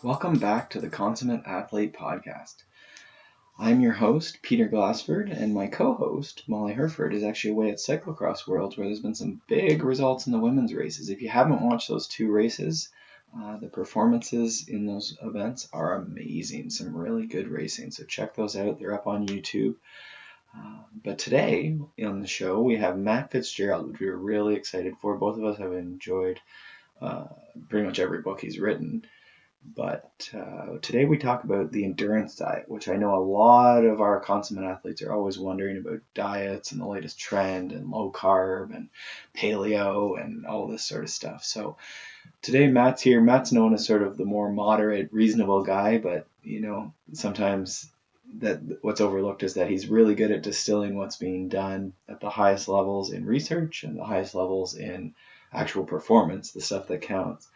Welcome back to the Consummate Athlete Podcast. I'm your host, Peter Glassford, and my co-host, Molly Herford, is actually away at Cyclocross Worlds, where there's been some big results in the women's races. If you haven't watched those two races, the performances in those events are amazing. Some really good racing, so check those out. They're up on YouTube. But today on the show, we have Matt Fitzgerald, which we're really excited for. Both of us have enjoyed pretty much every book he's written. But today we talk about the endurance diet, which I know a lot of our consummate athletes are always wondering about diets and the latest trend and low carb and paleo and all this sort of stuff. So today Matt's here. Matt's known as sort of the more moderate, reasonable guy, but sometimes that what's overlooked is that he's really good at distilling what's being done at the highest levels in research and the highest levels in actual performance, the stuff that counts.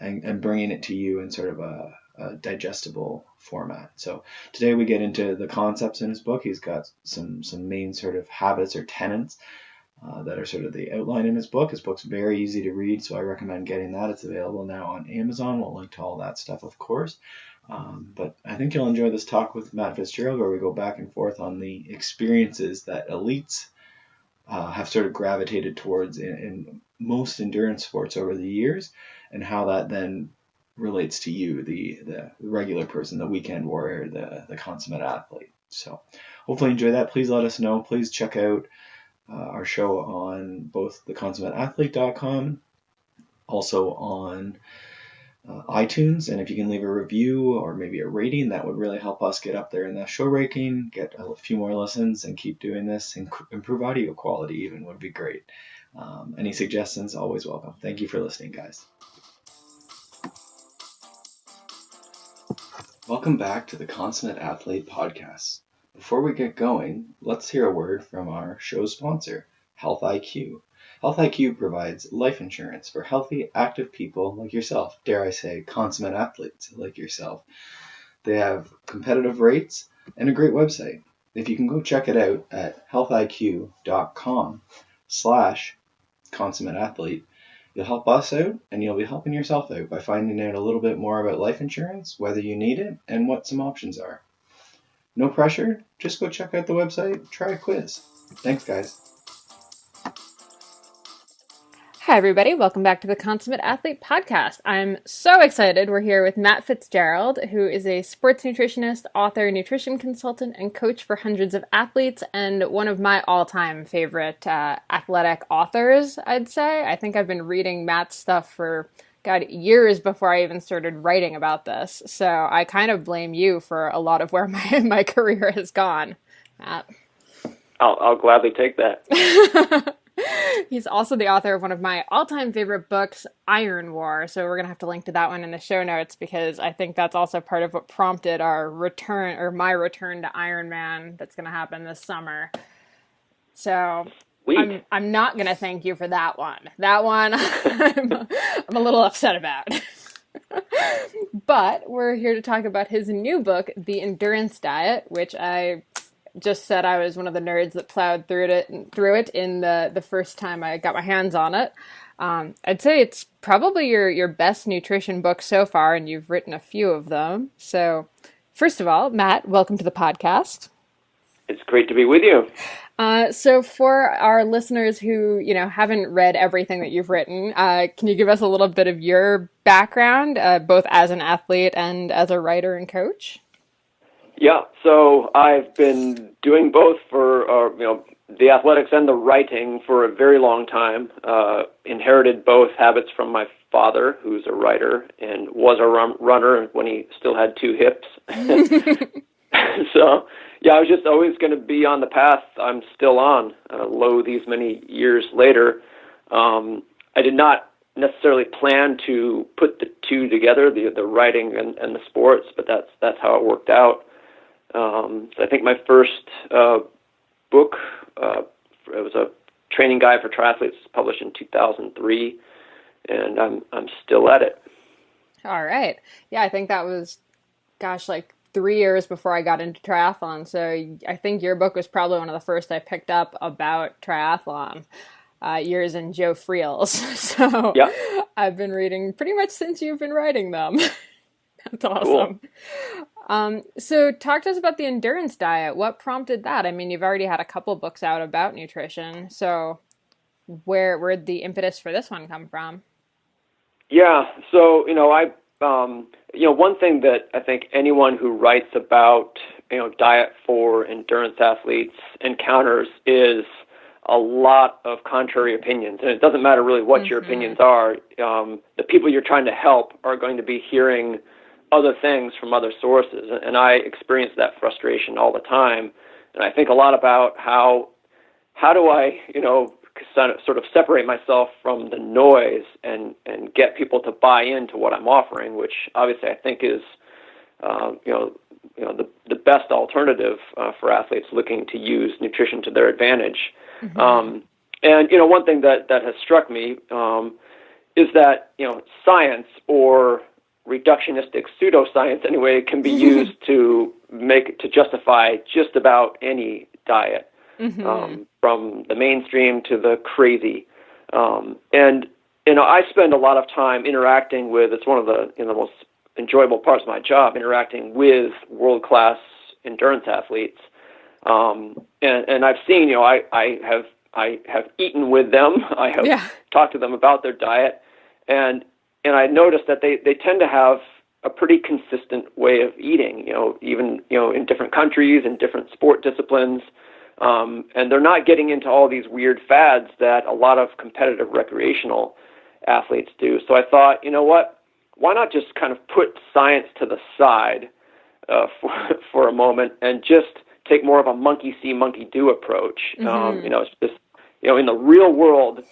And bringing it to you in sort of a digestible format. So today we get into the concepts in his book. He's got some main sort of habits or tenets that are sort of the outline in his book. His book's very easy to read, so I recommend getting that. It's available now on Amazon. We'll link to all that stuff, of course. But I think you'll enjoy this talk with Matt Fitzgerald, where we go back and forth on the experiences that elites have sort of gravitated towards in most endurance sports over the years, and how that then relates to you, the regular person, the weekend warrior, the consummate athlete. So hopefully enjoy that. Please let us know. Please check out our show on both theconsummateathlete.com, also on iTunes, and if you can leave a review or maybe a rating, that would really help us get up there in the show ranking, get a few more listens, and keep doing this, and improve audio quality even would be great. Any suggestions, always welcome. Thank you for listening, guys. Welcome back to the Consummate Athlete Podcast. Before we get going, let's hear a word from our show's sponsor, Health IQ. Health IQ provides life insurance for healthy, active people like yourself. Dare I say, consummate athletes like yourself. They have competitive rates and a great website. If you can go check it out at healthiq.com/consummate athlete, you'll help us out and you'll be helping yourself out by finding out a little bit more about life insurance, whether you need it, and what some options are. No pressure, just go check out the website, try a quiz. Thanks, guys. Hi, everybody. Welcome back to the Consummate Athlete Podcast. I'm so excited. We're here with Matt Fitzgerald, who is a sports nutritionist, author, nutrition consultant, and coach for hundreds of athletes, and one of my all-time favorite athletic authors, I'd say. I think I've been reading Matt's stuff for, years before I even started writing about this. So I kind of blame you for a lot of where my career has gone, Matt. I'll gladly take that. He's also the author of one of my all-time favorite books, Iron War. So we're going to have to link to that one in the show notes, because I think that's also part of what prompted our return, or my return to Ironman that's going to happen this summer. So I'm not going to thank you for that one. That one I'm a little upset about. But we're here to talk about his new book, The Endurance Diet, which I just said I was one of the nerds that plowed through it in the first time I got my hands on it. I'd say it's probably your best nutrition book so far, and you've written a few of them. So first of all, Matt, welcome to the podcast. It's great to be with you. So for our listeners who, haven't read everything that you've written, can you give us a little bit of your background, both as an athlete and as a writer and coach? Yeah, so I've been doing both for, the athletics and the writing for a very long time. Inherited both habits from my father, who's a writer and was a runner when he still had two hips. So, yeah, I was just always going to be on the path I'm still on, lo these many years later. I did not necessarily plan to put the two together, the writing and the sports, but that's how it worked out. So I think my first book, it was a training guide for triathletes, published in 2003, and I'm still at it. All right. Yeah, I think that was, like 3 years before I got into triathlon. So I think your book was probably one of the first I picked up about triathlon. Yours and Joe Friel's. So yeah. I've been reading pretty much since you've been writing them. That's awesome. So talk to us about the endurance diet. What prompted that? I mean, you've already had a couple books out about nutrition. So where'd the impetus for this one come from? Yeah. So, one thing that I think anyone who writes about, diet for endurance athletes encounters is a lot of contrary opinions. And it doesn't matter really what your opinions are. The people you're trying to help are going to be hearing other things from other sources. And I experience that frustration all the time. And I think a lot about how do I, sort of separate myself from the noise and get people to buy into what I'm offering, which obviously I think is, the best alternative for athletes looking to use nutrition to their advantage. And one thing that has struck me is that science, or reductionistic pseudoscience anyway, can be used to justify just about any diet. From the mainstream to the crazy. And I spend a lot of time interacting with, it's one of the most enjoyable parts of my job, interacting with world-class endurance athletes. And I've seen, I have eaten with them. I have talked to them about their diet. And I noticed that they tend to have a pretty consistent way of eating, even, in different countries and different sport disciplines. And they're not getting into all these weird fads that a lot of competitive recreational athletes do. So I thought, why not just kind of put science to the side for a moment and just take more of a monkey see, monkey do approach. It's just, in the real world,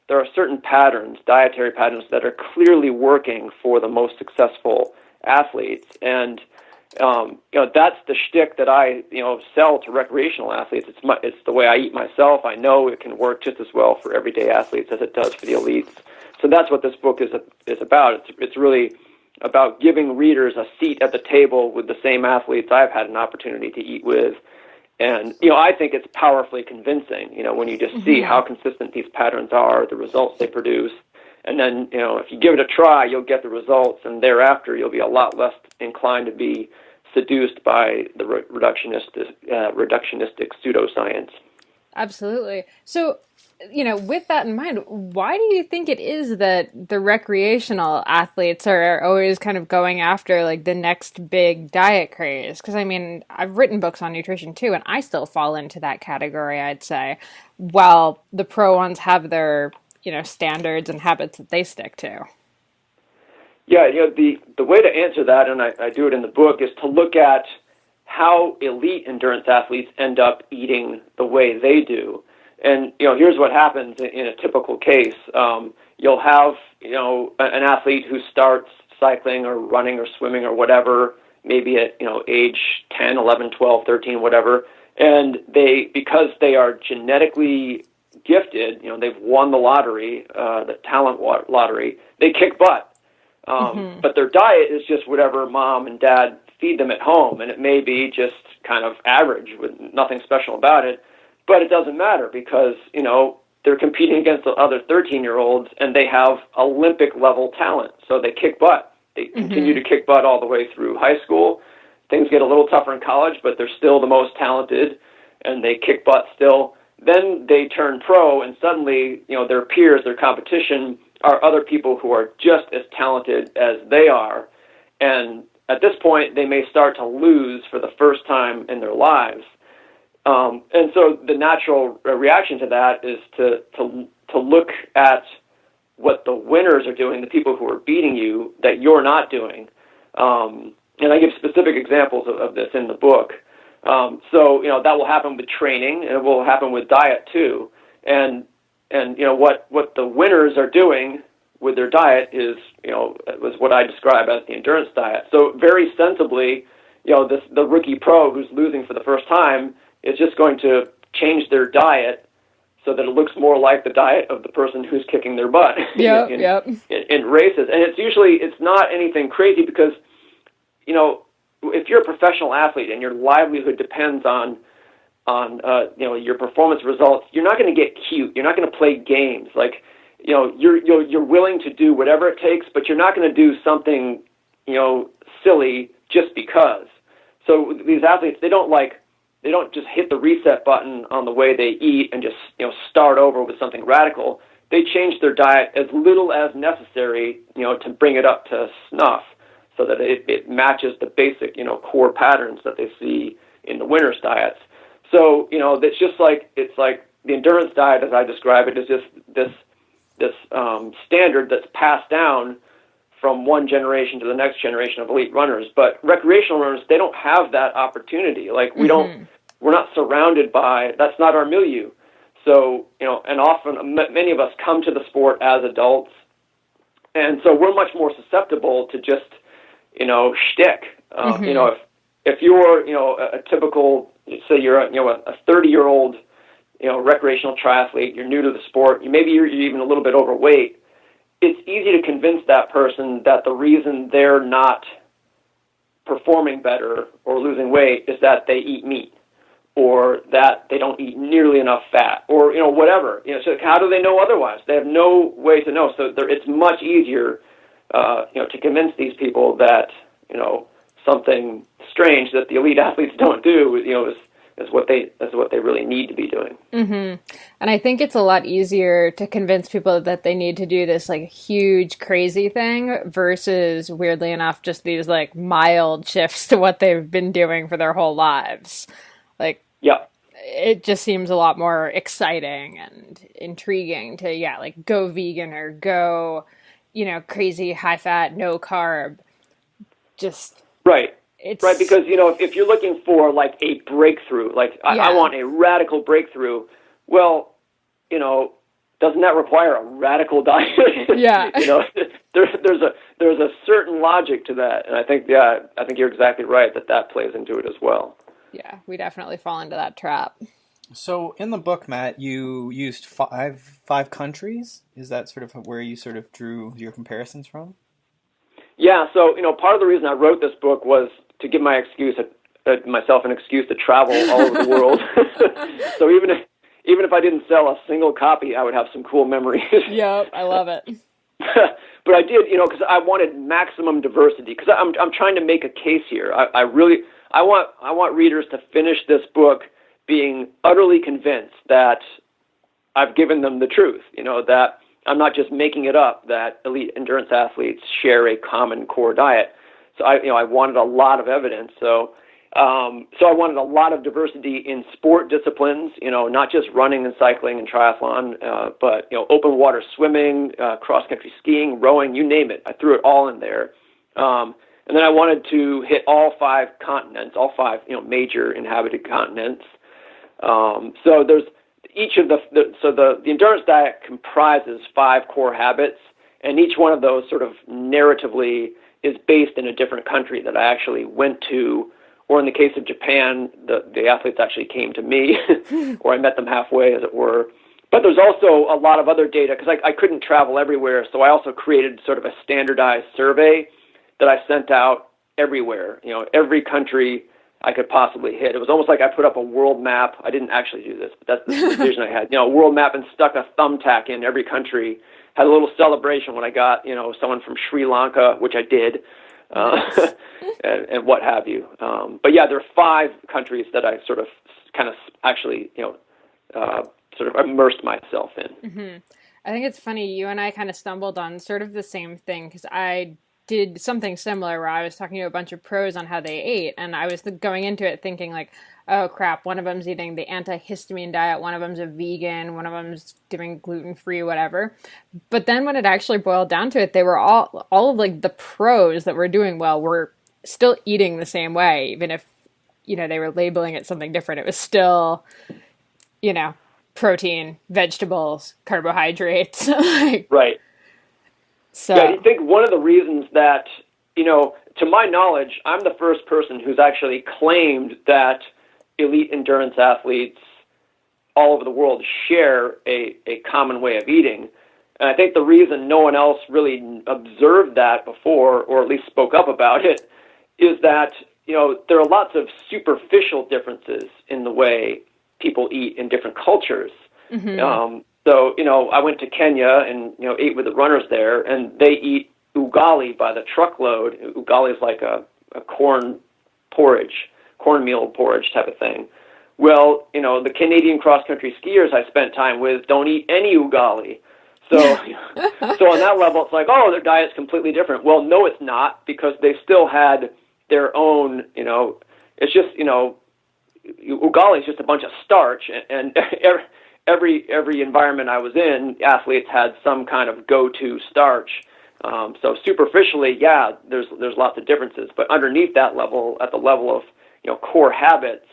there are certain patterns, dietary patterns, that are clearly working for the most successful athletes. And that's the shtick that I, sell to recreational athletes. It's the way I eat myself. I know it can work just as well for everyday athletes as it does for the elites. So that's what this book is about. It's really about giving readers a seat at the table with the same athletes I've had an opportunity to eat with. And, I think it's powerfully convincing, when you just see how consistent these patterns are, the results they produce. And then, if you give it a try, you'll get the results, and thereafter you'll be a lot less inclined to be seduced by the reductionistic pseudoscience. Absolutely. So, with that in mind, why do you think it is that the recreational athletes are always kind of going after like the next big diet craze? Because I mean, I've written books on nutrition too, and I still fall into that category, I'd say, while the pro ones have their standards and habits that they stick to. Yeah, the way to answer that, and I do it in the book, is to look at how elite endurance athletes end up eating the way they do. And, here's what happens in a typical case. You'll have, an athlete who starts cycling or running or swimming or whatever, maybe at, age 10, 11, 12, 13, whatever, and because they are genetically gifted, they've won the lottery, the talent lottery, they kick butt. But their diet is just whatever mom and dad feed them at home, and it may be just kind of average with nothing special about it, but it doesn't matter because, they're competing against the other 13-year-olds, and they have Olympic-level talent, so they kick butt. They continue to kick butt all the way through high school. Things get a little tougher in college, but they're still the most talented, and they kick butt still. Then they turn pro, and suddenly, their peers, their competition, are other people who are just as talented as they are. And at this point, they may start to lose for the first time in their lives. And so the natural reaction to that is to look at what the winners are doing, the people who are beating you, that you're not doing. And I give specific examples of this in the book. So, that will happen with training, and it will happen with diet too. And what the winners are doing with their diet is, was what I describe as the endurance diet. So very sensibly, the rookie pro who's losing for the first time is just going to change their diet so that it looks more like the diet of the person who's kicking their butt in races. And it's not anything crazy because, if you're a professional athlete and your livelihood depends on your performance results, you're not going to get cute. You're not going to play games. Like, you're willing to do whatever it takes, but you're not going to do something, silly just because. So these athletes, they don't just hit the reset button on the way they eat and just start over with something radical. They change their diet as little as necessary, to bring it up to snuff, so that it matches the basic, core patterns that they see in the winner's diets. So, it's like the endurance diet, as I describe it, is just this standard that's passed down from one generation to the next generation of elite runners. But recreational runners, they don't have that opportunity. Like we're not surrounded by, that's not our milieu. So, and often many of us come to the sport as adults. And so we're much more susceptible to just, shtick. If you're, a typical, say you're a 30-year-old, recreational triathlete, you're new to the sport, maybe you're even a little bit overweight, it's easy to convince that person that the reason they're not performing better or losing weight is that they eat meat, or that they don't eat nearly enough fat, or whatever. So how do they know otherwise? They have no way to know. So it's much easier, to convince these people that something strange that the elite athletes don't do, is what they really need to be doing. And I think it's a lot easier to convince people that they need to do this like huge crazy thing versus, weirdly enough, just these like mild shifts to what they've been doing for their whole lives. Like, yeah, it just seems a lot more exciting and intriguing to go vegan or go crazy high fat, no carb. Just right. It's right, because if you're looking for like a breakthrough, I want a radical breakthrough, well, doesn't that require a radical diet? Yeah. There's a certain logic to that, and I think you're exactly right that plays into it as well. Yeah, we definitely fall into that trap. So in the book, Matt, you used five countries. Is that sort of where you sort of drew your comparisons from? Yeah. So part of the reason I wrote this book was to give myself an excuse to travel all over the world. So even if I didn't sell a single copy, I would have some cool memories. Yep, I love it. But I did, because I wanted maximum diversity. Because I'm trying to make a case here. I want readers to finish this book being utterly convinced that I've given them the truth. That I'm not just making it up. That elite endurance athletes share a common core diet. So I wanted a lot of evidence. So I wanted a lot of diversity in sport disciplines. Not just running and cycling and triathlon, but open water swimming, cross country skiing, rowing, you name it. I threw it all in there. And then I wanted to hit all five continents, all five major inhabited continents. So there's each of the endurance diet comprises 5 core habits, and each one of those sort of narratively is based in a different country that I actually went to, or in the case of Japan, the athletes actually came to me, or I met them halfway, as it were. But there's also a lot of other data, because I couldn't travel everywhere, so I also created sort of a standardized survey that I sent out everywhere, every country I could possibly hit. It was almost like I put up a world map. I didn't actually do this, but that's the vision I had. A world map, and stuck a thumbtack in every country. Had a little celebration when I got, someone from Sri Lanka, which I did, and what have you. But yeah, there are 5 countries that I sort of kind of actually, sort of immersed myself in. Mm-hmm. I think it's funny. You and I kind of stumbled on sort of the same thing, because I did something similar where I was talking to a bunch of pros on how they ate, and I was going into it thinking like, oh crap, one of them's eating the antihistamine diet, one of them's a vegan, one of them's doing gluten-free, whatever. But then when it actually boiled down to it, they were all of like the pros that were doing well were still eating the same way, even if, they were labeling it something different. It was still, protein, vegetables, carbohydrates. Right. So yeah, I think one of the reasons that, to my knowledge, I'm the first person who's actually claimed that elite endurance athletes all over the world share a common way of eating. And I think the reason no one else really observed that before, or at least spoke up about it, is that, there are lots of superficial differences in the way people eat in different cultures. Mm-hmm. So, I went to Kenya and, ate with the runners there, and they eat ugali by the truckload. Ugali is like a cornmeal porridge type of thing. Well, the Canadian cross-country skiers I spent time with don't eat any ugali. So, so on that level, it's like, oh, their diet's completely different. Well, no, it's not, because they still had their own, it's just, ugali is just a bunch of starch, and every environment I was in, athletes had some kind of go-to starch. So superficially, yeah, there's lots of differences, but underneath that level, at the level of core habits,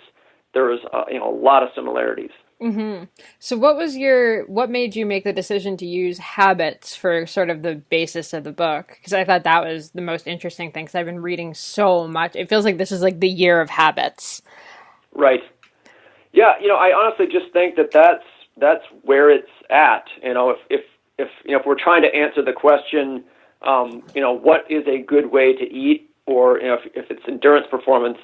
there was a lot of similarities. Mm-hmm. So what made you make the decision to use habits for sort of the basis of the book? Because I thought that was the most interesting thing, because I've been reading so much. It feels like this is like the year of habits. Right. Yeah, I honestly just think that's where it's at. If we're trying to answer the question, what is a good way to eat, or if it's endurance performance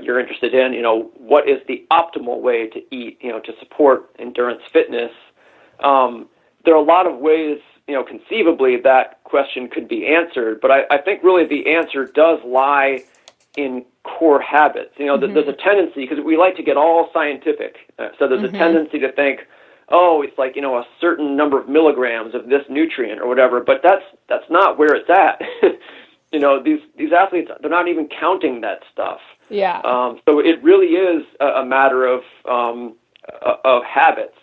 you're interested in, what is the optimal way to eat, to support endurance fitness. There are a lot of ways, conceivably that question could be answered, but I think really the answer does lie in core habits. There's a tendency, because we like to get all scientific, so there's a tendency to think, oh, it's like, a certain number of milligrams of this nutrient or whatever, but that's not where it's at. These athletes, they're not even counting that stuff. Yeah. So it really is a matter of habits,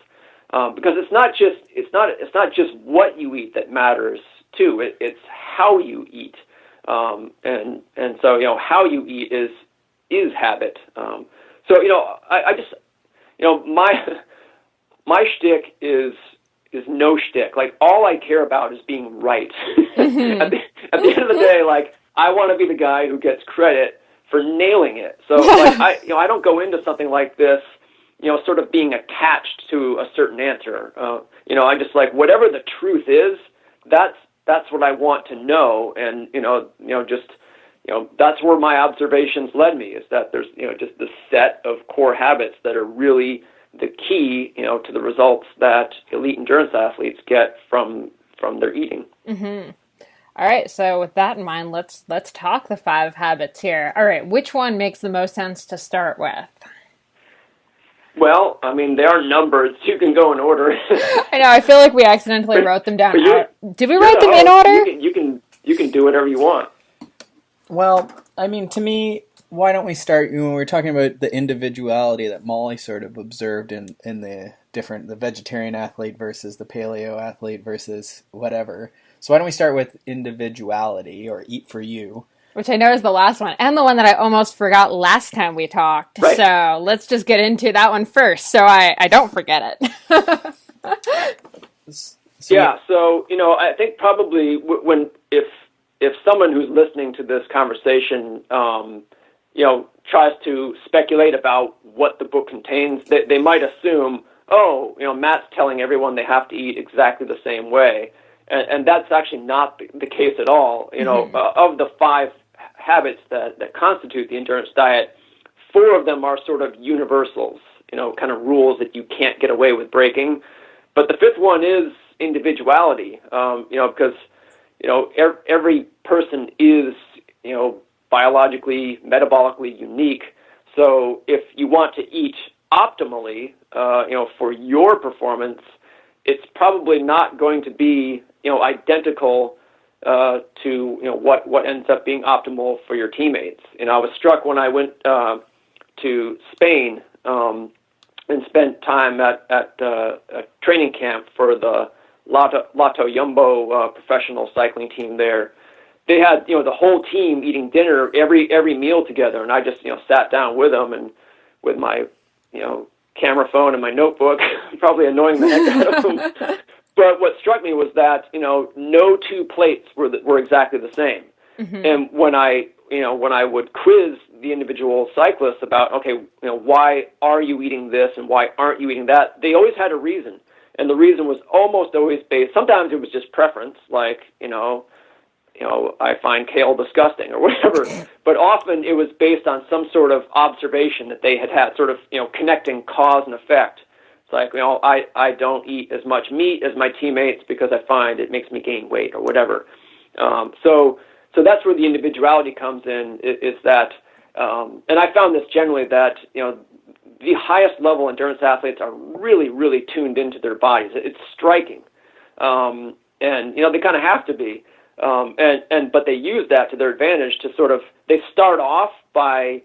because it's not just what you eat that matters too. It's how you eat, and so how you eat is habit. I just my shtick is no shtick. Like, all I care about is being right. Mm-hmm. At the end of the day, like, I want to be the guy who gets credit for nailing it. So like, I don't go into something like this, sort of being attached to a certain answer. I just, like, whatever the truth is, that's what I want to know. And, that's where my observations led me, is that there's, just this set of core habits that are really the key, to the results that elite endurance athletes get from their eating. Mm-hmm. All right. So with that in mind, let's talk the 5 habits here. All right. Which one makes the most sense to start with? Well, I mean, they are numbered, so you can go in order. I know. I feel like we accidentally wrote them down. Did we write them in order? You can do whatever you want. Well, I mean, to me, why don't we start, when we're talking about the individuality that Molly sort of observed in the vegetarian athlete versus the paleo athlete versus whatever. So why don't we start with individuality, or eat for you? Which I know is the last one, and the one that I almost forgot last time we talked. Right. So let's just get into that one first, so I don't forget it. So I think probably if someone who's listening to this conversation, tries to speculate about what the book contains, they might assume, Matt's telling everyone they have to eat exactly the same way. And that's actually not the case at all. Of the 5 habits that constitute the endurance diet, 4 of them are sort of universals, kind of rules that you can't get away with breaking. But the 5th one is individuality, because, every person is, biologically, metabolically unique. So if you want to eat optimally, for your performance, it's probably not going to be, identical to what ends up being optimal for your teammates. I was struck when I went to Spain and spent time at a training camp for the Lotto Jumbo professional cycling team there. They had the whole team eating dinner every meal together, and I just sat down with them, and with my camera phone and my notebook, probably annoying the heck out of them. But what struck me was that no 2 plates were exactly the same. Mm-hmm. And when I would quiz the individual cyclists about, why are you eating this and why aren't you eating that, they always had a reason, and the reason was almost always based. Sometimes it was just preference, like I find kale disgusting or whatever. But often it was based on some sort of observation that they had, sort of, connecting cause and effect. It's like, I don't eat as much meat as my teammates because I find it makes me gain weight or whatever. So that's where the individuality comes in, is that, and I found this generally that, the highest level endurance athletes are really, really tuned into their bodies. It's striking. And, they kind of have to be. But they use that to their advantage to sort of, they start off by,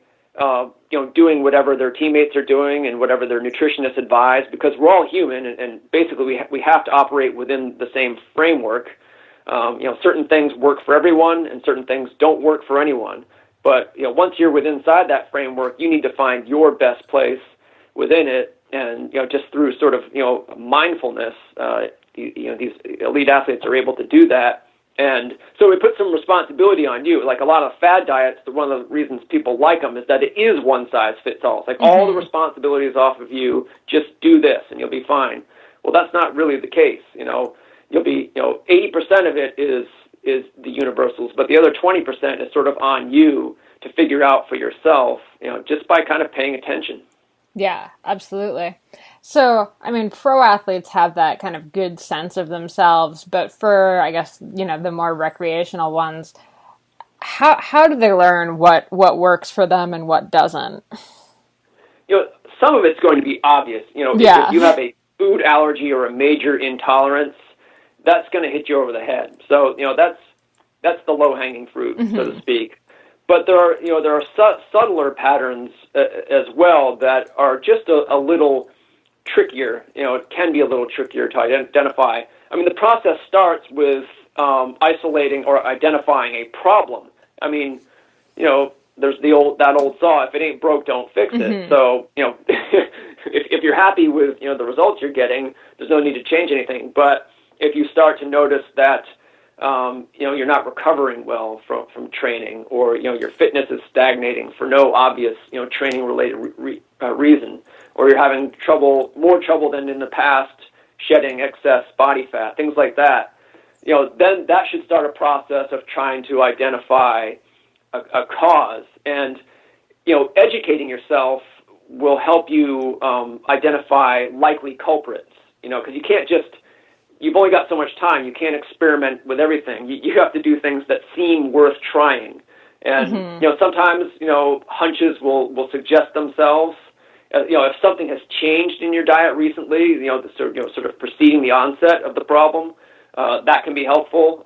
doing whatever their teammates are doing and whatever their nutritionists advise, because we're all human, and basically we have to operate within the same framework. Certain things work for everyone and certain things don't work for anyone. But, once you're inside that framework, you need to find your best place within it. And, just through sort of, mindfulness, these elite athletes are able to do that. And so it puts some responsibility on you. Like a lot of fad diets, one of the reasons people like them is that it is one size fits all. It's like all the responsibility is off of you. Just do this and you'll be fine. Well, that's not really the case. You'll be, 80% of it is the universals, but the other 20% is sort of on you to figure out for yourself, just by kind of paying attention. Yeah, absolutely. So, pro athletes have that kind of good sense of themselves, but for, I guess, the more recreational ones, how do they learn what works for them and what doesn't? Some of it's going to be obvious. If you have a food allergy or a major intolerance, that's going to hit you over the head. So, that's the low-hanging fruit, so to speak. But there are subtler patterns as well that are just a little trickier. It can be a little trickier to identify. The process starts with isolating or identifying a problem. There's that old saw: if it ain't broke, don't fix it. So, if you're happy with the results you're getting, there's no need to change anything. But if you start to notice that you're not recovering well from training, or your fitness is stagnating for no obvious training related reason, or you're having more trouble than in the past shedding excess body fat, things like that, then that should start a process of trying to identify a cause. And educating yourself will help you identify likely culprits, because you can't just, you've only got so much time. You can't experiment with everything. You have to do things that seem worth trying. And, sometimes, hunches will suggest themselves. If something has changed in your diet recently, sort of preceding the onset of the problem, that can be helpful.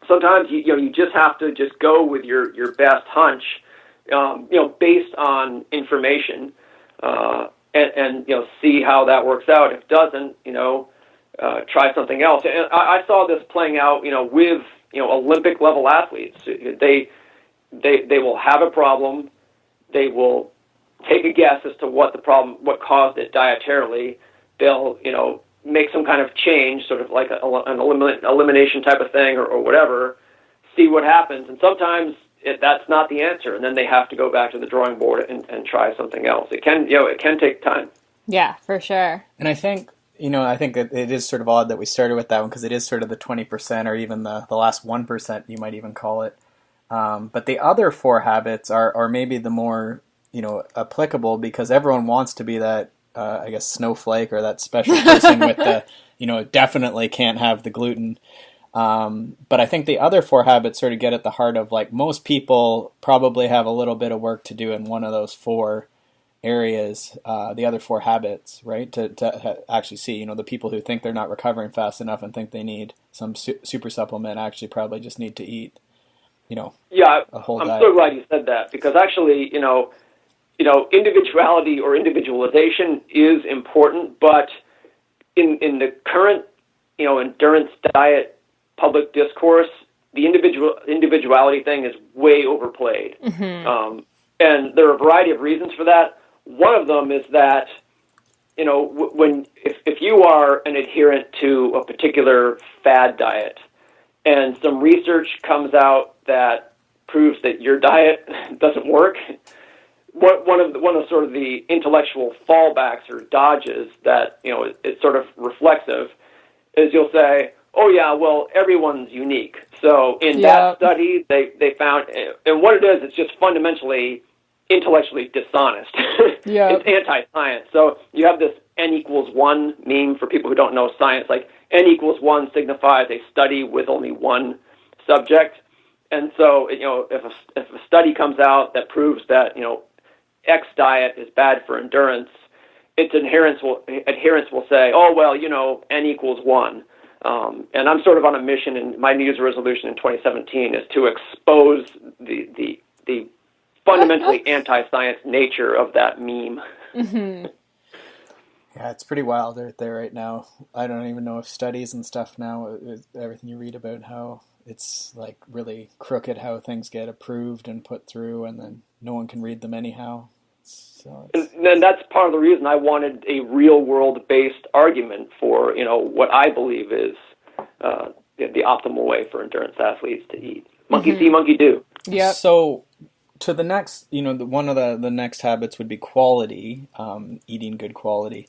Sometimes, you just have to just go with your best hunch, based on information, and see how that works out. If it doesn't, try something else. And I saw this playing out, with, Olympic level athletes. They will have a problem. They will take a guess as to what caused it dietarily. They'll, make some kind of change, sort of like an elimination type of thing or whatever, see what happens. And sometimes that's not the answer. And then they have to go back to the drawing board and try something else. It can take time. Yeah, for sure. And I think it is sort of odd that we started with that one, because it is sort of the 20% or even the last 1%, you might even call it. But the other 4 habits are maybe the more, applicable, because everyone wants to be that, I guess, snowflake or that special person with the, definitely can't have the gluten. But I think the other 4 habits sort of get at the heart of, like, most people probably have a little bit of work to do in one of those 4 areas, the other 4 habits, right? To actually see, the people who think they're not recovering fast enough and think they need some super supplement actually probably just need to eat, a whole diet. I'm so glad you said that, because actually, individuality or individualization is important, but in the current, endurance diet public discourse, the individuality thing is way overplayed. And there are a variety of reasons for that. One of them is that, if you are an adherent to a particular fad diet, and some research comes out that proves that your diet doesn't work, one of sort of the intellectual fallbacks or dodges that is sort of reflexive is you'll say, oh yeah, well, everyone's unique. So in that study, they found, and what it is, it's just fundamentally intellectually dishonest. It's anti-science. So you have this N=1 meme for people who don't know science. Like N=1 signifies a study with only one subject. And so, if a study comes out that proves that, X diet is bad for endurance, its adherents will say, oh, well, N equals 1. And I'm sort of on a mission, and my New Year's resolution in 2017 is to expose the fundamentally anti-science nature of that meme. Mm-hmm. Yeah, it's pretty wild out there right now. I don't even know if studies and stuff now, everything you read about how it's like really crooked how things get approved and put through, and then no one can read them anyhow. And then that's part of the reason I wanted a real-world-based argument for, what I believe is the optimal way for endurance athletes to eat. Monkey see, monkey do. Yeah. So to the next, one of the next habits would be quality, eating good quality.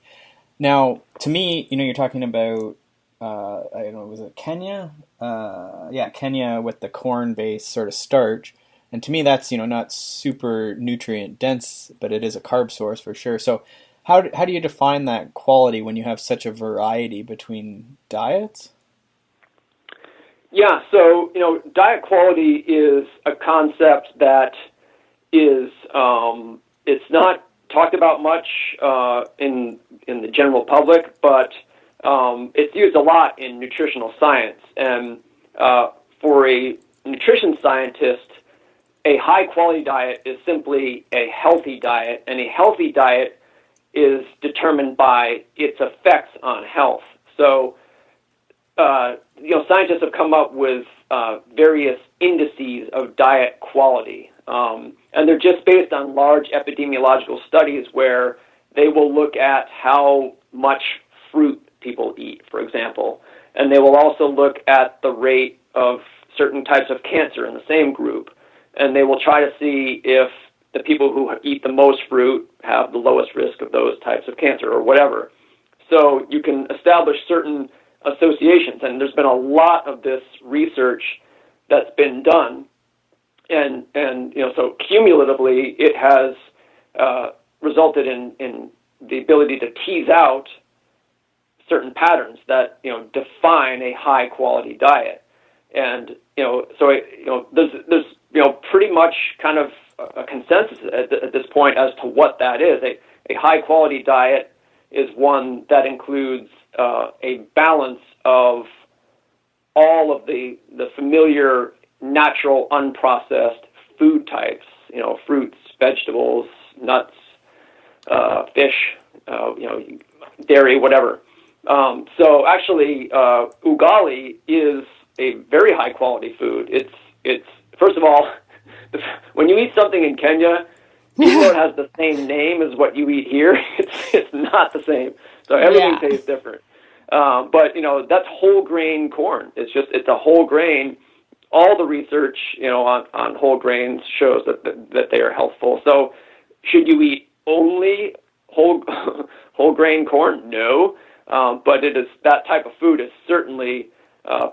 Now, to me, you're talking about, I don't know, was it Kenya? Kenya with the corn-based sort of starch. And to me, that's, not super nutrient dense, but it is a carb source for sure. So how do you define that quality when you have such a variety between diets? Yeah, so, diet quality is a concept that is, it's not talked about much in the general public, but it's used a lot in nutritional science. And for a nutrition scientist, a high-quality diet is simply a healthy diet, and a healthy diet is determined by its effects on health. So, scientists have come up with various indices of diet quality, and they're just based on large epidemiological studies where they will look at how much fruit people eat, for example, and they will also look at the rate of certain types of cancer in the same group. And they will try to see if the people who eat the most fruit have the lowest risk of those types of cancer or whatever. So you can establish certain associations, and there's been a lot of this research that's been done. And so cumulatively, it has resulted in the ability to tease out certain patterns that, define a high-quality diet. And, there's pretty much kind of a consensus at this point as to what that is. A high-quality diet is one that includes a balance of all of the familiar, natural, unprocessed food types, fruits, vegetables, nuts, fish, dairy, whatever. So actually, ugali is a very high-quality food. It's first of all, when you eat something in Kenya, even though it has the same name as what you eat here, it's not the same. So everything tastes different. But that's whole grain corn. It's a whole grain. All the research on whole grains shows that they are healthful. So should you eat only whole grain corn? No. But it is, that type of food is certainly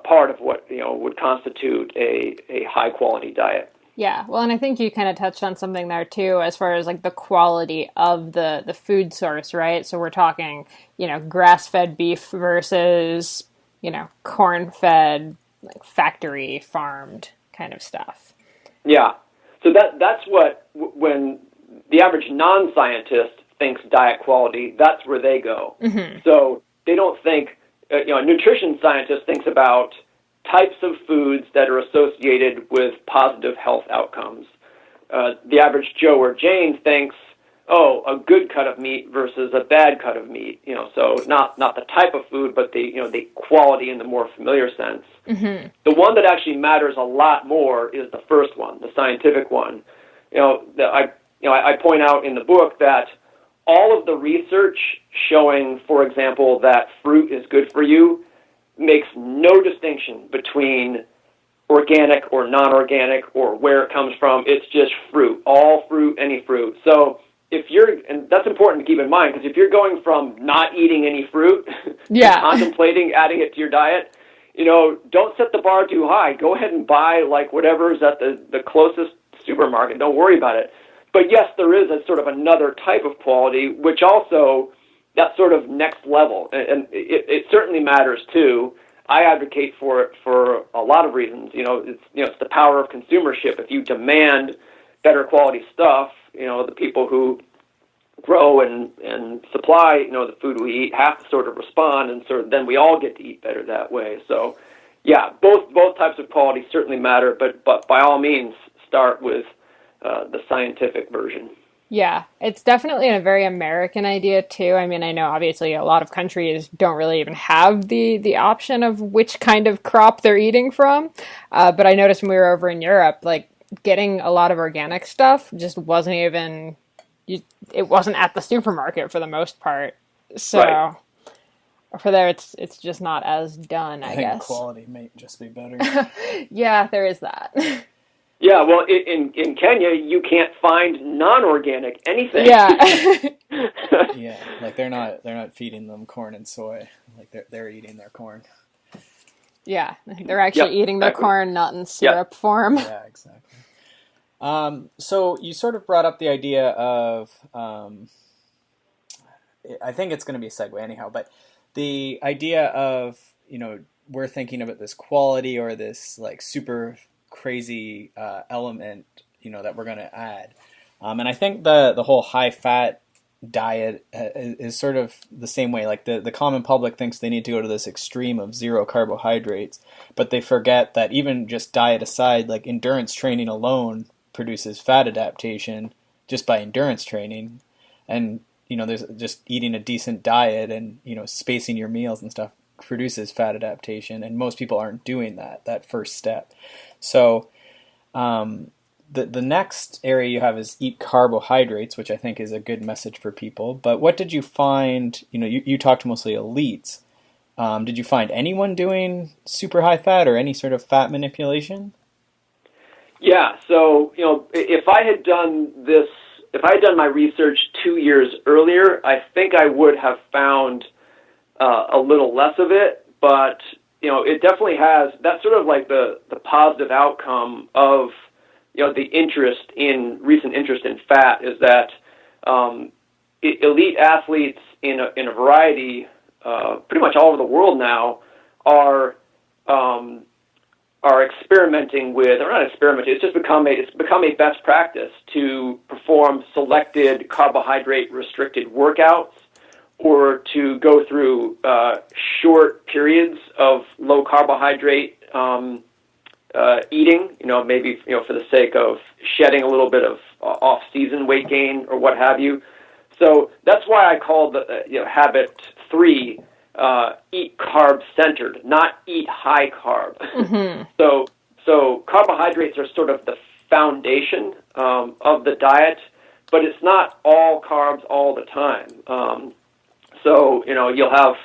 part of what would constitute a high quality diet. Yeah, well, and I think you kind of touched on something there too, as far as like the quality of the food source, right? So we're talking, grass-fed beef versus, corn-fed, like factory farmed kind of stuff. Yeah, so that's what when the average non-scientist thinks diet quality, that's where they go. Mm-hmm. So they don't think. A nutrition scientist thinks about types of foods that are associated with positive health outcomes. The average Joe or Jane thinks, a good cut of meat versus a bad cut of meat. So not the type of food, but the quality in the more familiar sense. Mm-hmm. The one that actually matters a lot more is the first one, the scientific one. I point out in the book that all of the research showing, for example, that fruit is good for you makes no distinction between organic or non-organic or where it comes from. It's just fruit, all fruit, any fruit. So and that's important to keep in mind, because if you're going from not eating any fruit to contemplating adding it to your diet, don't set the bar too high. Go ahead and buy whatever's at the closest supermarket. Don't worry about it. But yes, there is a sort of another type of quality, which also, that sort of next level, and it certainly matters too. I advocate for it for a lot of reasons. It's the power of consumership. If you demand better quality stuff, the people who grow and supply, the food we eat have to sort of respond, and then we all get to eat better that way. So, yeah, both types of quality certainly matter, but by all means, start with the scientific version. Yeah, it's definitely a very American idea too. I mean, I know obviously a lot of countries don't really even have the option of which kind of crop they're eating from. But I noticed when we were over in Europe, like getting a lot of organic stuff just wasn't even, it wasn't at the supermarket for the most part. So right. For there, it's just not as done, I guess. think quality may just be better. Yeah, there is that. Yeah, well, in Kenya, you can't find non-organic anything. Yeah. Yeah, like they're not feeding them corn and soy. Like they're eating their corn. Yeah, they're actually eating their corn, not in syrup form. Yeah, exactly. So you sort of brought up the idea of, I think it's going to be a segue anyhow, but the idea of, we're thinking about this quality or this like super crazy element, that we're going to add. And I think the whole high fat diet is sort of the same way. Like the common public thinks they need to go to this extreme of zero carbohydrates, but they forget that even just diet aside, like endurance training alone produces fat adaptation just by endurance training. And, there's just eating a decent diet and, spacing your meals and stuff produces fat adaptation. And most people aren't doing that first step. So the next area you have is eat carbohydrates, which I think is a good message for people. But what did you find? You talked mostly elites. Did you find anyone doing super high fat or any sort of fat manipulation? Yeah, so if I had done my research 2 years earlier, I think I would have found a little less of it, but it definitely has. That's sort of like the positive outcome of the recent interest in fat is that elite athletes in a variety, pretty much all over the world now, are experimenting with, or not experimenting. It's become a best practice to perform selected carbohydrate restricted workouts, or to go through short periods of low carbohydrate eating, maybe for the sake of shedding a little bit of off-season weight gain or what have you. So that's why I call the habit 3 eat carb-centered, not eat high carb. Mm-hmm. So carbohydrates are sort of the foundation of the diet, but it's not all carbs all the time. So you'll have.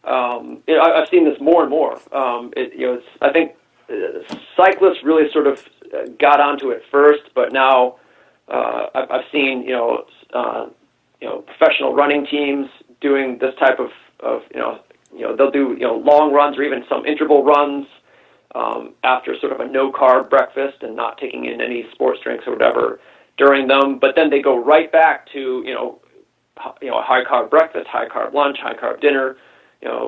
I've seen this more and more. I think cyclists really sort of got onto it first, but now I've seen professional running teams doing this type of they'll do long runs or even some interval runs after sort of a no carb breakfast and not taking in any sports drinks or whatever during them, but then they go right back to a high carb breakfast, high carb lunch, high carb dinner,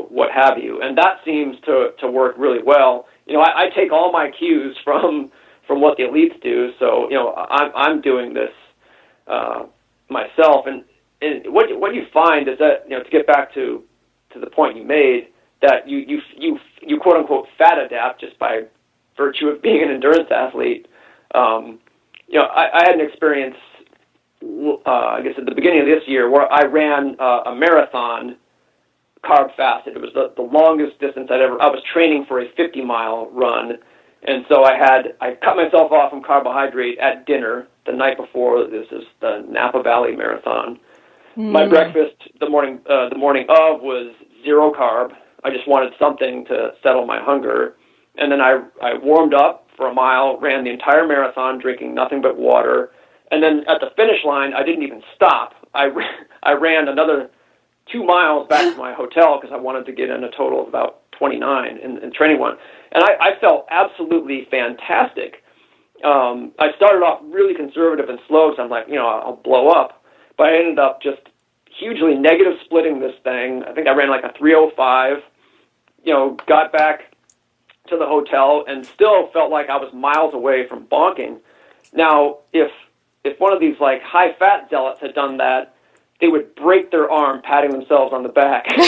what have you, and that seems to work really well. I take all my cues from what the elites do, so I'm doing this myself, and what you find is that to get back to the point you made, that you quote unquote fat adapt just by virtue of being an endurance athlete. I had an experience, I guess at the beginning of this year, where I ran a marathon carb fasted. It was the longest distance I was training for a 50-mile run, and so I cut myself off from carbohydrate at dinner the night before. This is the Napa Valley Marathon. My breakfast the morning of was zero carb. I just wanted something to settle my hunger, and then I warmed up for a mile, ran the entire marathon, drinking nothing but water, and then at the finish line, I didn't even stop. I ran another 2 miles back to my hotel because I wanted to get in a total of about 29 in training one, and I felt absolutely fantastic. I started off really conservative and slow, so I'm like, I'll blow up. But I ended up just hugely negative splitting this thing. I think I ran like a 3:05, got back to the hotel and still felt like I was miles away from bonking. Now, if one of these like high-fat zealots had done that, they would break their arm patting themselves on the back for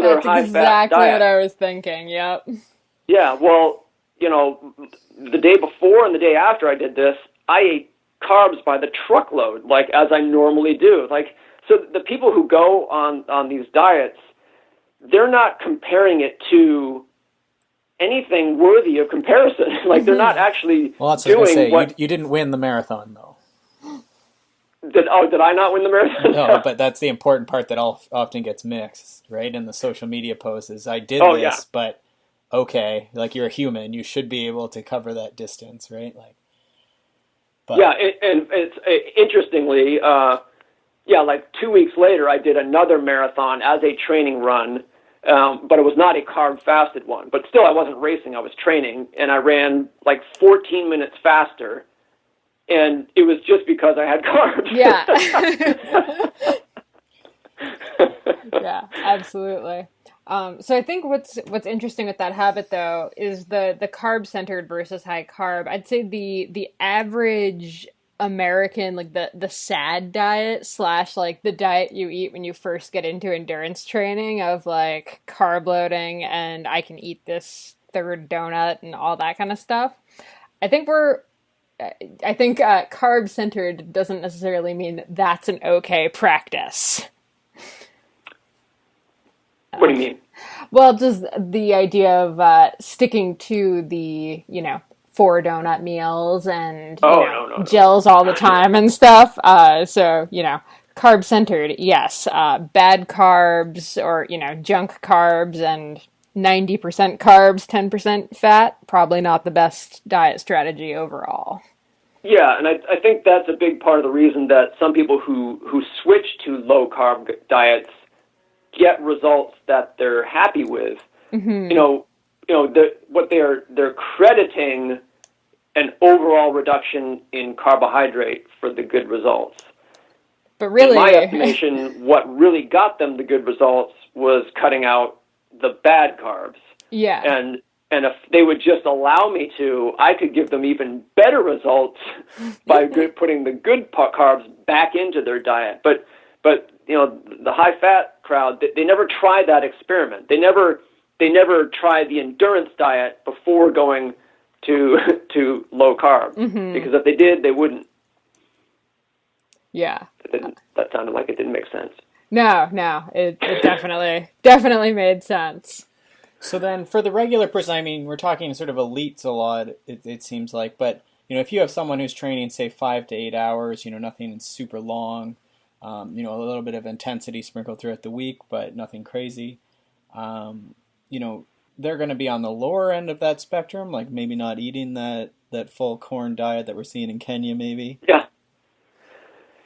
their high-fat exactly diet. what I was thinking. Yep. Yeah, well, the day before and the day after I did this, I ate carbs by the truckload, like as I normally do. Like, so the people who go on these diets, they're not comparing it to anything worthy of comparison. Like, they're not actually doing what... You didn't win the marathon, though. Did I not win the marathon? No, but that's the important part that often gets mixed, right? In the social media posts is, I did this, but okay, like, you're a human, you should be able to cover that distance, right? Like, but... Yeah, and it's interestingly, like 2 weeks later, I did another marathon as a training run, but it was not a carb-fasted one. But still, I wasn't racing, I was training, and I ran like 14 minutes faster, and it was just because I had carbs. Yeah. Yeah, absolutely. So I think what's interesting with that habit, though, is the carb-centered versus high-carb. I'd say the average American, like the SAD diet / like the diet you eat when you first get into endurance training of like carb loading and I can eat this third donut and all that kind of stuff. I think carb-centered doesn't necessarily mean that's an okay practice. What do you mean? Well, just the idea of sticking to the, 4 donut meals and gels all the time and stuff. So, carb-centered, yes. Bad carbs or, junk carbs and 90% carbs, 10% fat, probably not the best diet strategy overall. Yeah, and I think that's a big part of the reason that some people who switch to low-carb diets get results that they're happy with. Mm-hmm. What they're crediting an overall reduction in carbohydrate for the good results. But really, in my estimation, what really got them the good results was cutting out the bad carbs. Yeah. And if they would just allow me to, I could give them even better results by putting the good carbs back into their diet. But the high-fat crowd, they never tried that experiment. They never tried the endurance diet before going to low carb. Mm-hmm. Because if they did, they wouldn't. Yeah. That sounded like it didn't make sense. No, it definitely made sense. So then for the regular person, I mean, we're talking sort of elites a lot, it seems like, but, if you have someone who's training, say, 5 to 8 hours, nothing super long, a little bit of intensity sprinkled throughout the week, but nothing crazy, they're going to be on the lower end of that spectrum, like maybe not eating that full corn diet that we're seeing in Kenya, maybe. Yeah.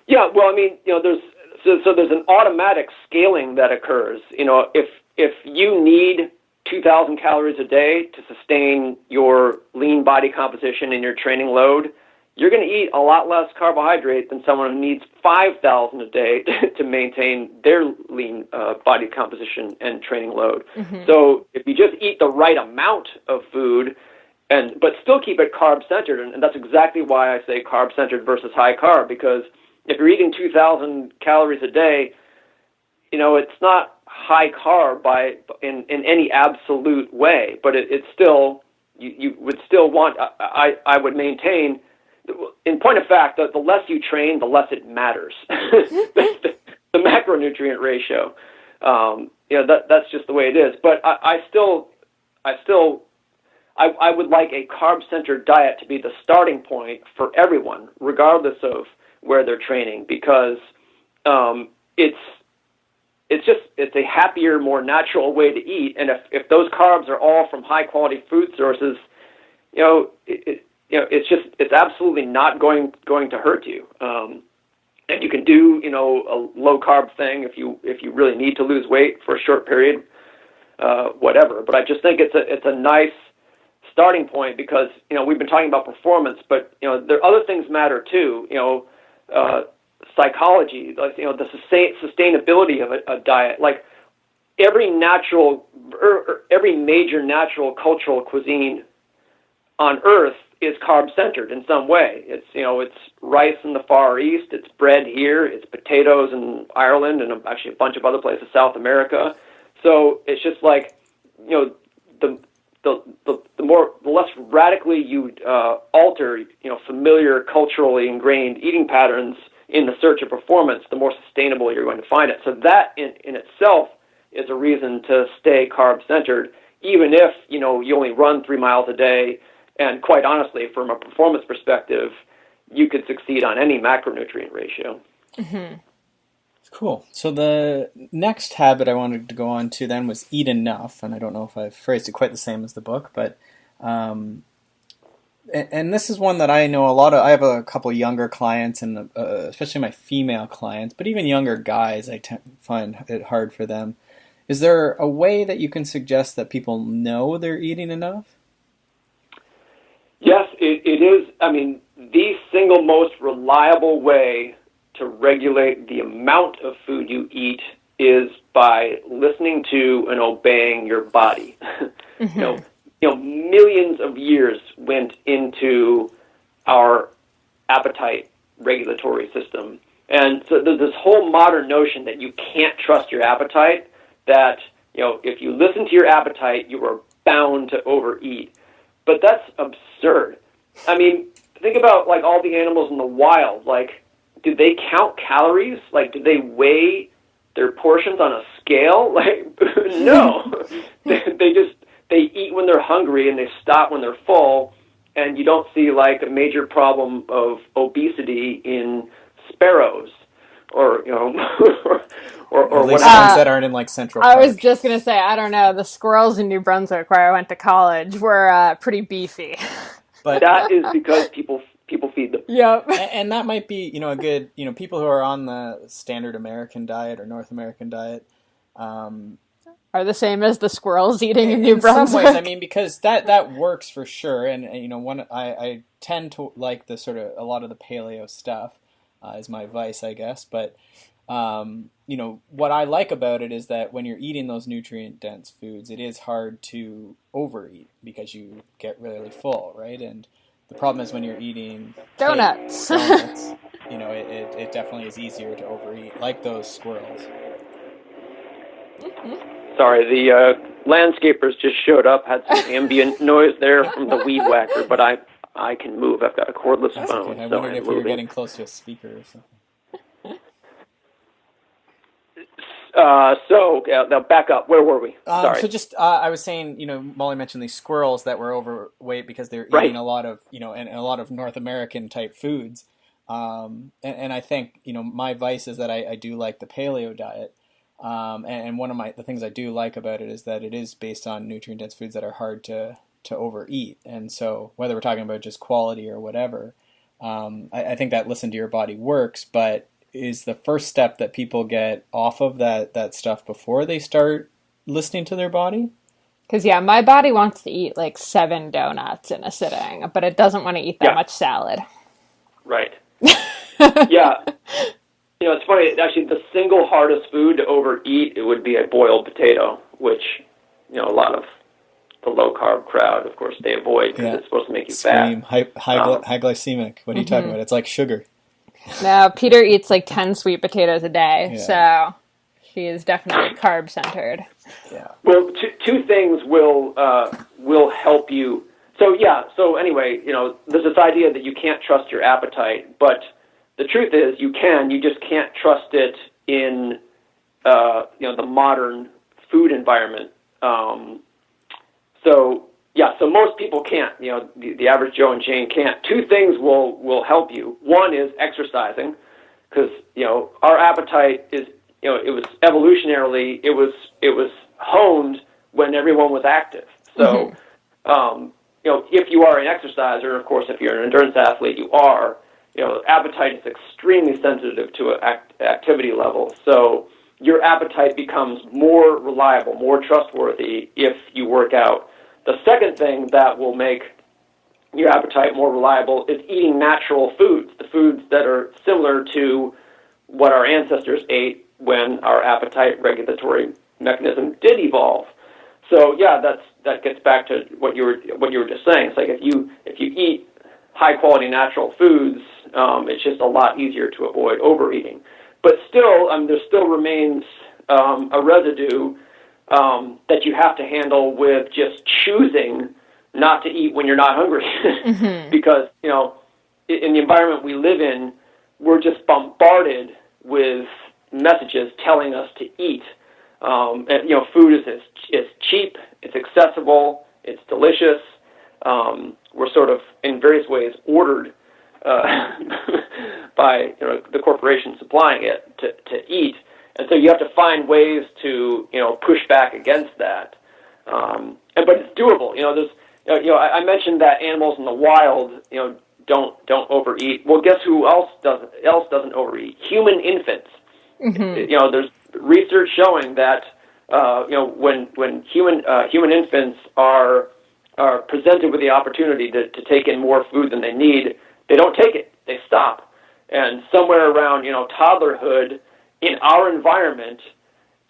Well, I mean, there's an automatic scaling that occurs. If you need 2,000 calories a day to sustain your lean body composition and your training load, you're going to eat a lot less carbohydrate than someone who needs 5,000 a day to maintain their lean body composition and training load. Mm-hmm. So if you just eat the right amount of food, but still keep it carb-centered, and that's exactly why I say carb-centered versus high-carb, because if you're eating 2,000 calories a day, it's not high-carb in any absolute way, but it's still, you would still want, I would maintain, in point of fact, the less you train, the less it matters. the macronutrient ratio. That's just the way it is. But I would like a carb-centered diet to be the starting point for everyone, regardless of where they're training, because it's a happier, more natural way to eat. And if those carbs are all from high-quality food sources, it's absolutely not going to hurt you. And you can do, a low carb thing if you really need to lose weight for a short period, whatever. But I just think it's a nice starting point because, we've been talking about performance, but, there other things matter too. Psychology, the sustainability of a diet. Like, every major natural cultural cuisine on Earth is carb-centered in some way. It's rice in the Far East, it's bread here, it's potatoes in Ireland, and actually a bunch of other places, South America. So it's just like, the less radically you alter, familiar, culturally ingrained eating patterns in the search of performance, the more sustainable you're going to find it. So that in itself is a reason to stay carb-centered, even if, you only run 3 miles a day. And quite honestly, from a performance perspective, you could succeed on any macronutrient ratio. Mm-hmm. Cool. So the next habit I wanted to go on to then was eat enough. And I don't know if I've phrased it quite the same as the book, but and this is one that I know a lot of. I have a couple younger clients, and especially my female clients, but even younger guys, I find it hard for them. Is there a way that you can suggest that people know they're eating enough? Yes, it is. I mean, the single most reliable way to regulate the amount of food you eat is by listening to and obeying your body. Mm-hmm. Millions of years went into our appetite regulatory system. And so there's this whole modern notion that you can't trust your appetite, that, if you listen to your appetite, you are bound to overeat. But that's absurd. I mean, think about, like, all the animals in the wild. Like, do they count calories? Like, do they weigh their portions on a scale? Like, no. They eat when they're hungry and they stop when they're full, and you don't see, like, a major problem of obesity in sparrows or or what ones that aren't in, like, Central Park. I was just going to say, I don't know, the squirrels in New Brunswick where I went to college were pretty beefy. But that is because people feed them. Yep. And that might be, a good, people who are on the standard American diet or North American diet are the same as the squirrels eating in New Brunswick. In some ways, I mean, because that works for sure. And I tend to like the sort of a lot of the paleo stuff is my vice, I guess. But what I like about it is that when you're eating those nutrient-dense foods, it is hard to overeat because you get really full, right? And the problem is when you're eating donuts, it definitely is easier to overeat, like those squirrels. Mm-hmm. Sorry, the landscapers just showed up, had some ambient noise there from the weed whacker, but I can move. I've got a cordless phone. Okay. I so wondered if we were getting close to a speaker or something. Now back up. Where were we? Sorry. So just, I was saying, Molly mentioned these squirrels that were overweight because they're eating a lot of, and a lot of North American type foods. And I think, my vice is that I do like the paleo diet. And one of the things I do like about it is that it is based on nutrient-dense foods that are hard to overeat. And so whether we're talking about just quality or whatever, I think that listen to your body works, but is the first step that people get off of that stuff before they start listening to their body? Because, my body wants to eat like 7 donuts in a sitting, but it doesn't want to eat that much salad. Right. Yeah. It's funny. Actually, the single hardest food to overeat, it would be a boiled potato, which, a lot of the low-carb crowd, of course, they avoid because it's supposed to make you fat. High glycemic. What are you talking about? It's like sugar. No, Peter eats like 10 sweet potatoes a day, so he is definitely carb-centered. Yeah. Well, two things will help you. So anyway, there's this idea that you can't trust your appetite, but the truth is you just can't trust it in, the modern food environment. So most people can't, the average Joe and Jane can't. Two things will help you. One is exercising, because, our appetite is, it was evolutionarily, it was honed when everyone was active. So, if you are an exerciser, of course, if you're an endurance athlete, you are, appetite is extremely sensitive to activity level. So your appetite becomes more reliable, more trustworthy if you work out. The second thing that will make your appetite more reliable is eating natural foods, the foods that are similar to what our ancestors ate when our appetite regulatory mechanism did evolve. So yeah, that gets back to what you were just saying. It's like if you eat high quality natural foods, it's just a lot easier to avoid overeating. But still, there still remains a residue that you have to handle with just choosing not to eat when you're not hungry. Mm-hmm. Because, in the environment we live in, we're just bombarded with messages telling us to eat. And, food is cheap, it's accessible, it's delicious. We're sort of, in various ways, ordered by the corporation supplying it to eat. And so you have to find ways to, push back against that. But it's doable. I mentioned that animals in the wild, don't overeat. Well, guess who else doesn't overeat? Human infants. Mm-hmm. There's research showing that when human infants are presented with the opportunity to take in more food than they need, they don't take it. They stop. And somewhere around toddlerhood, in our environment,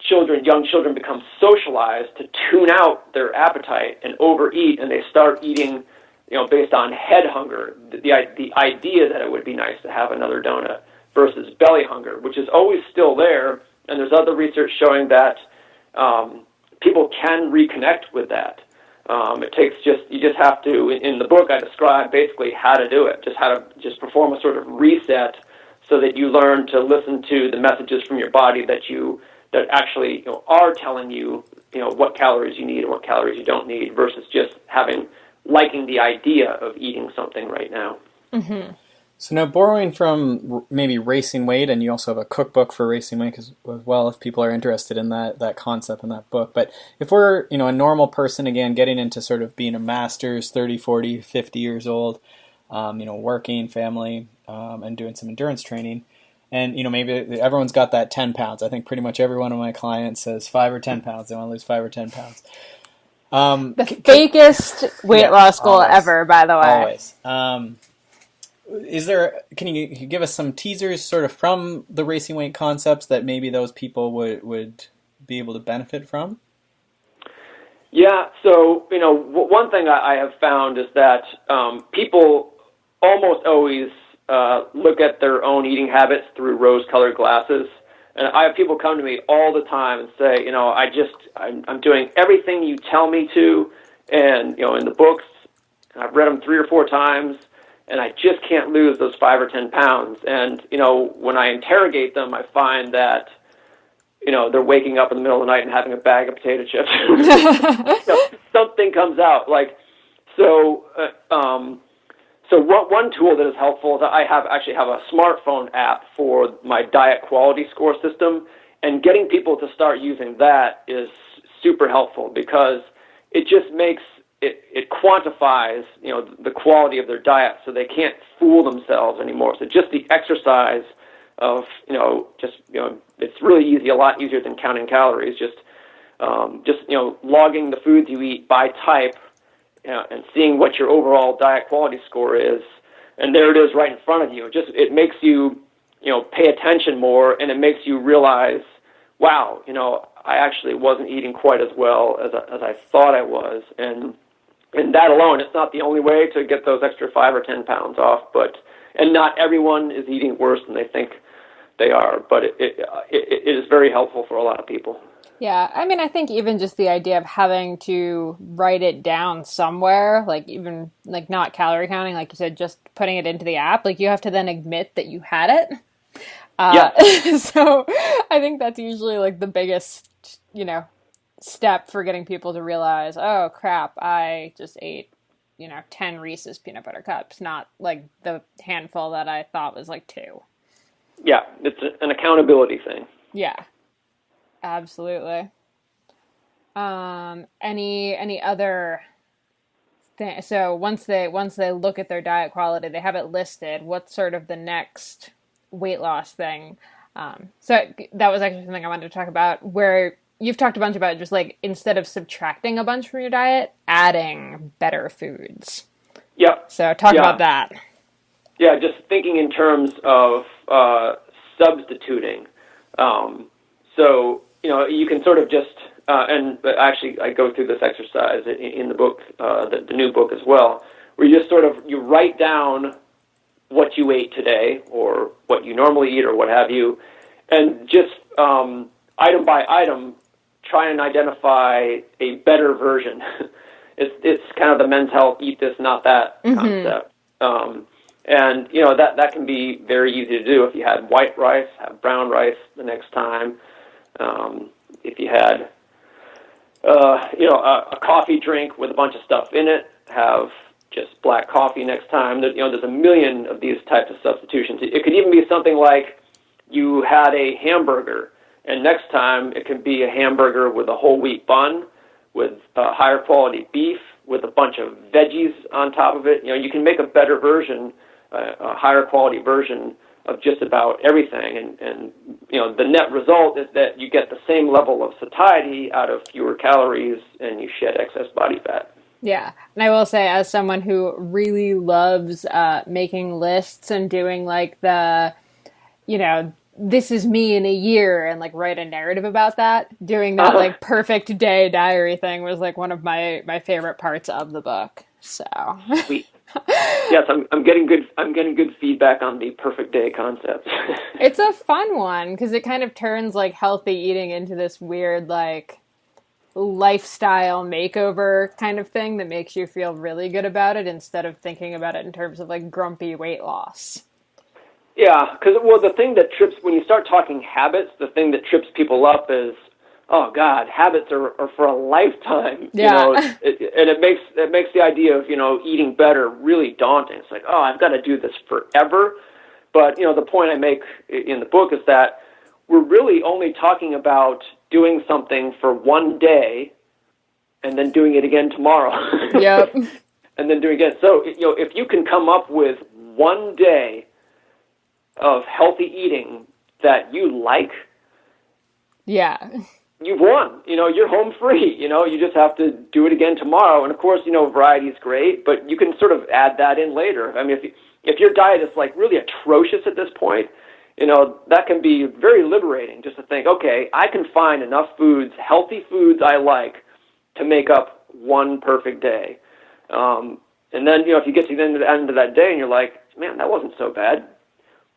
young children become socialized to tune out their appetite and overeat, and they start eating, based on head hunger, the idea that it would be nice to have another donut, versus belly hunger, which is always still there. And there's other research showing that people can reconnect with that. You just have to. In the book, I describe basically how to do it, how to perform a sort of reset, so that you learn to listen to the messages from your body that actually are telling you what calories you need and what calories you don't need, versus just liking the idea of eating something right now. Mm-hmm. So now, borrowing from maybe Racing Weight, and you also have a cookbook for Racing Weight as well, if people are interested in that concept in that book. But if we're a normal person, again, getting into sort of being a master's, 30, 40, 50 years old, working, family, and doing some endurance training, and maybe everyone's got that 10 pounds. I think pretty much every one of my clients says 5 or 10 pounds. They want to lose 5 or 10 pounds. The fakest weight loss goal ever, by the way. Always. Can you give us some teasers sort of from the Racing Weight concepts that maybe those people would be able to benefit from? Yeah, so, one thing I have found is that people almost always look at their own eating habits through rose-colored glasses. And I have people come to me all the time and say, I'm doing everything you tell me to, and, in the books, I've read them 3 or 4 times, and I just can't lose those 5 or 10 pounds. And, when I interrogate them, I find that, they're waking up in the middle of the night and having a bag of potato chips. Something comes out. So one tool that is helpful is I actually have a smartphone app for my diet quality score system, and getting people to start using that is super helpful, because it just makes it quantifies, the quality of their diet, so they can't fool themselves anymore. So just the exercise of, it's really easy, a lot easier than counting calories. Just logging the foods you eat by type, and seeing what your overall diet quality score is, and there it is right in front of you. It makes you, pay attention more, and it makes you realize, wow, I actually wasn't eating quite as well as I thought I was, and that alone, it's not the only way to get those extra 5 or 10 pounds off, and not everyone is eating worse than they think they are, but it is very helpful for a lot of people. Yeah, I think even just the idea of having to write it down somewhere, even not calorie counting, like you said, just putting it into the app, you have to then admit that you had it. Yeah. So I think that's usually the biggest, step for getting people to realize, oh crap, I just ate, 10 Reese's peanut butter cups, not the handful that I thought was 2. Yeah, it's an accountability thing. Yeah. Absolutely. Any other thing? So once they look at their diet quality, they have it listed. What's sort of the next weight loss thing? So that was actually something I wanted to talk about, where you've talked a bunch about just instead of subtracting a bunch from your diet, adding better foods. Yeah. So talk about that. Yeah, just thinking in terms of substituting. So you can sort of just, and actually I go through this exercise in the book, the new book as well, where you just sort of, you write down what you ate today or what you normally eat or what have you, and just item by item, try and identify a better version. It's kind of the Men's Health, eat this, not that concept. And, that can be very easy to do. If you had white rice, have brown rice the next time. If you had, a coffee drink with a bunch of stuff in it, have just black coffee next time. There's a million of these types of substitutions. It could even be something like you had a hamburger, and next time it could be a hamburger with a whole wheat bun, with higher quality beef, with a bunch of veggies on top of it. You can make a better version, a higher quality version of just about everything. And the net result is that you get the same level of satiety out of fewer calories and you shed excess body fat. Yeah. And I will say, as someone who really loves making lists and doing like the, this is me in a year and like write a narrative about that, doing that like perfect day diary thing was like one of my favorite parts of the book. So sweet. Yes, I'm getting good feedback on the perfect day concept. It's a fun one because it kind of turns like healthy eating into this weird like lifestyle makeover kind of thing that makes you feel really good about it instead of thinking about it in terms of like grumpy weight loss. Yeah, because the thing that trips, when you start talking habits, the thing that trips people up is, oh God, habits are for a lifetime. Yeah. And it makes the idea of eating better really daunting. It's like, oh, I've got to do this forever. But the point I make in the book is that we're really only talking about doing something for one day, and then doing it again tomorrow. Yep. And then doing it again. So if you can come up with one day of healthy eating that you like, yeah, you've won. You're home free. You just have to do it again tomorrow. And of course, variety is great, but you can sort of add that in later. I mean, if your diet is like really atrocious at this point, that can be very liberating just to think, okay, I can find enough foods, healthy foods I like, to make up one perfect day. And then, if you get to the end of that day and you're like, man, that wasn't so bad,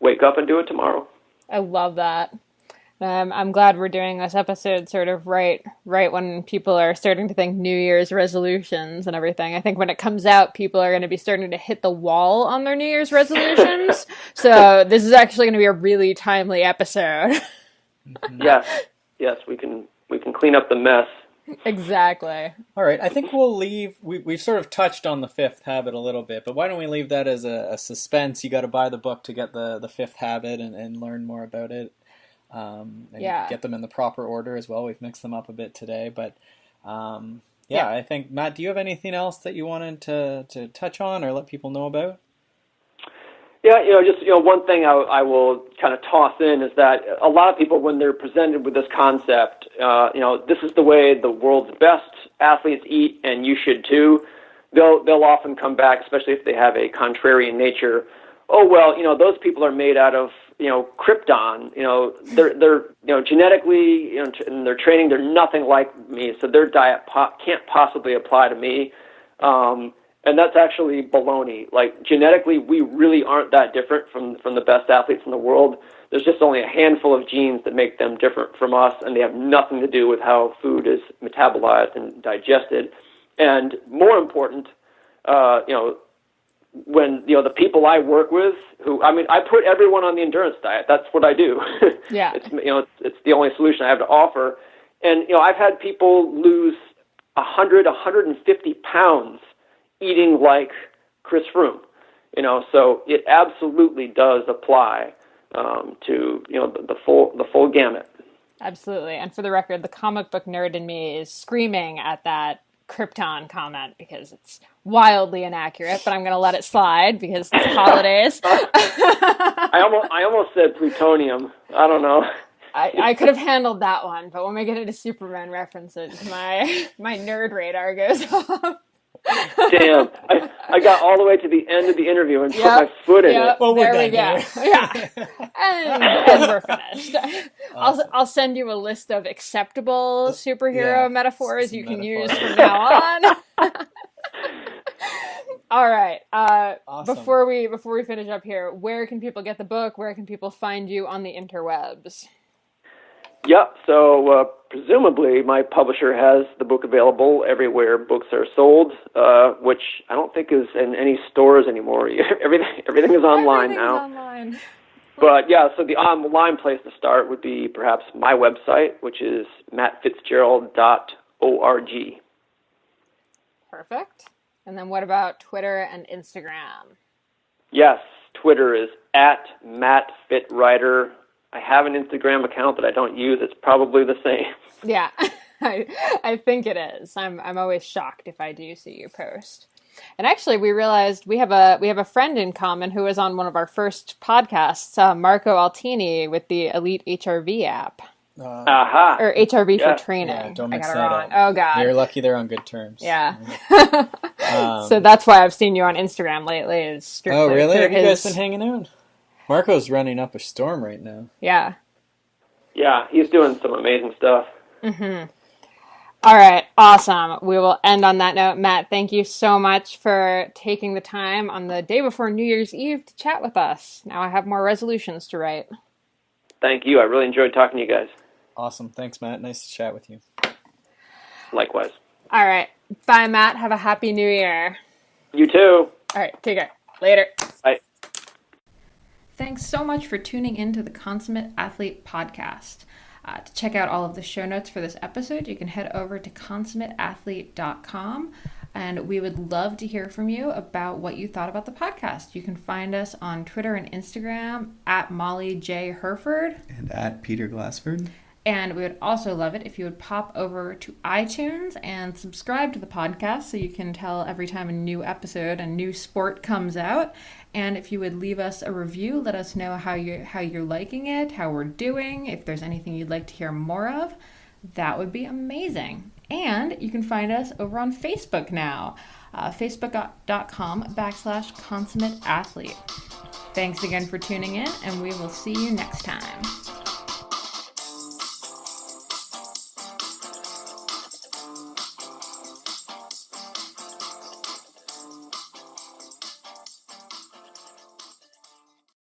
wake up and do it tomorrow. I love that. I'm glad we're doing this episode sort of right when people are starting to think New Year's resolutions and everything. I think when it comes out, people are going to be starting to hit the wall on their New Year's resolutions. So this is actually going to be a really timely episode. Yes, we can clean up the mess. Exactly. All right, I think we'll leave. We've sort of touched on the fifth habit a little bit, but why don't we leave that as a suspense? You got to buy the book to get the fifth habit and learn more about it. And get them in the proper order as well. We've mixed them up a bit today, but I think, Matt, do you have anything else that you wanted to touch on or let people know about? Yeah, just one thing I will kind of toss in is that a lot of people, when they're presented with this concept, this is the way the world's best athletes eat, and you should too. They'll often come back, especially if they have a contrarian nature. Oh well, those people are made out of Krypton. They're genetically, in their training, they're nothing like me, so their diet can't possibly apply to me. And that's actually baloney. Like, genetically, we really aren't that different from the best athletes in the world. There's just only a handful of genes that make them different from us, and they have nothing to do with how food is metabolized and digested. And more important, when, the people I work with I put everyone on the endurance diet. That's what I do. Yeah. It's the only solution I have to offer. And, I've had people lose 150 pounds eating like Chris Froome, so it absolutely does apply to the full gamut. Absolutely. And for the record, the comic book nerd in me is screaming at that Krypton comment because it's wildly inaccurate, but I'm going to let it slide because it's holidays. I almost said plutonium. I don't know. I could have handled that one, but when we get into Superman references, my nerd radar goes off. Damn. I I got all the way to the end of the interview and put my foot in it. Well, there we're we go. done here. Yeah, and we're finished. Awesome. I'll send you a list of acceptable superhero metaphors you can use metaphors. from now on. All right. Awesome. Before we finish up here, where can people get the book? Where can people find you on the interwebs? Yep. So presumably my publisher has the book available everywhere books are sold, which I don't think is in any stores anymore. Everything is online now. Online. But yeah, so the online place to start would be perhaps my website, which is mattfitzgerald.org. Perfect. And then what about Twitter and Instagram? Yes, Twitter is @MattFitWriter. I have an Instagram account that I don't use. It's probably the same. Yeah, I think it is. I'm always shocked if I do see you post. And actually, we realized we have a friend in common who was on one of our first podcasts, Marco Altini, with the Elite HRV app. Or HRV for training. Yeah, don't I mix got it that wrong. up. Oh, God. You're lucky they're on good terms. Yeah. So that's why I've seen you on Instagram lately. Is strictly Oh, really? through Have you guys his- been hanging out? Marco's running up a storm right now. Yeah. Yeah, he's doing some amazing stuff. Mm-hmm. All right. Awesome. We will end on that note. Matt, thank you so much for taking the time on the day before New Year's Eve to chat with us. Now I have more resolutions to write. Thank you. I really enjoyed talking to you guys. Awesome. Thanks, Matt. Nice to chat with you. Likewise. All right. Bye, Matt. Have a happy new year. You too. All right. Take care. Later. Bye. Thanks so much for tuning in to the Consummate Athlete podcast. To check out all of the show notes for this episode, you can head over to consummateathlete.com, and we would love to hear from you about what you thought about the podcast. You can find us on Twitter and Instagram @MollyJHerford. And @Peter Glassford. And we would also love it if you would pop over to iTunes and subscribe to the podcast so you can tell every time a new episode, a new sport comes out. And if you would leave us a review, let us know how you're liking it, how we're doing, if there's anything you'd like to hear more of. That would be amazing. And you can find us over on Facebook now, facebook.com/consummateathlete. Thanks again for tuning in, and we will see you next time.